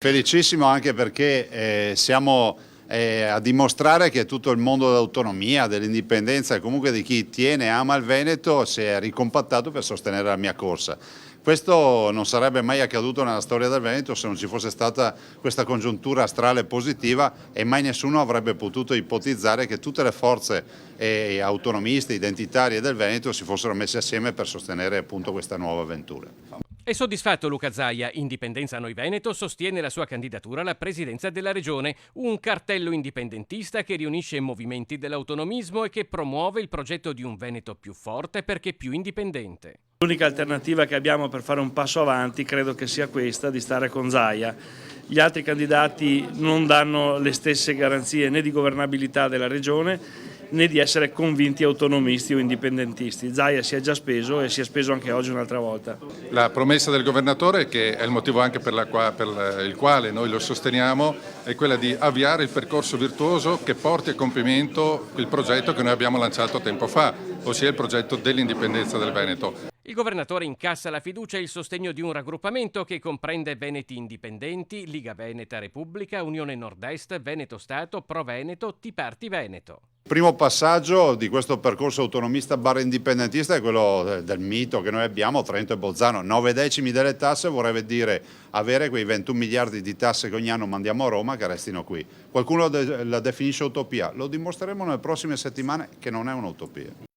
Felicissimo anche perché siamo a dimostrare che tutto il mondo dell'autonomia, dell'indipendenza e comunque di chi tiene e ama il Veneto si è ricompattato per sostenere la mia corsa. Questo non sarebbe mai accaduto nella storia del Veneto se non ci fosse stata questa congiuntura astrale positiva e mai nessuno avrebbe potuto ipotizzare che tutte le forze autonomiste, identitarie del Veneto si fossero messe assieme per sostenere appunto questa nuova avventura. È soddisfatto Luca Zaia. Indipendenza Noi Veneto sostiene la sua candidatura alla presidenza della regione, un cartello indipendentista che riunisce movimenti dell'autonomismo e che promuove il progetto di un Veneto più forte perché più indipendente. L'unica alternativa che abbiamo per fare un passo avanti credo che sia questa, di stare con Zaia. Gli altri candidati non danno le stesse garanzie né di governabilità della regione né di essere convinti autonomisti o indipendentisti. Zaia si è già speso e si è speso anche oggi un'altra volta. La promessa del governatore, che è il motivo anche per il quale noi lo sosteniamo, è quella di avviare il percorso virtuoso che porti a compimento il progetto che noi abbiamo lanciato tempo fa, ossia il progetto dell'indipendenza del Veneto. Il governatore incassa la fiducia e il sostegno di un raggruppamento che comprende Veneti Indipendenti, Liga Veneta Repubblica, Unione Nord-Est, Veneto Stato, Pro Veneto, T-Party Veneto. Il primo passaggio di questo percorso autonomista barra indipendentista è quello del mito che noi abbiamo, Trento e Bolzano, 9 decimi delle tasse vorrebbe dire avere quei 21 miliardi di tasse che ogni anno mandiamo a Roma che restino qui. Qualcuno la definisce utopia, lo dimostreremo nelle prossime settimane che non è un'utopia.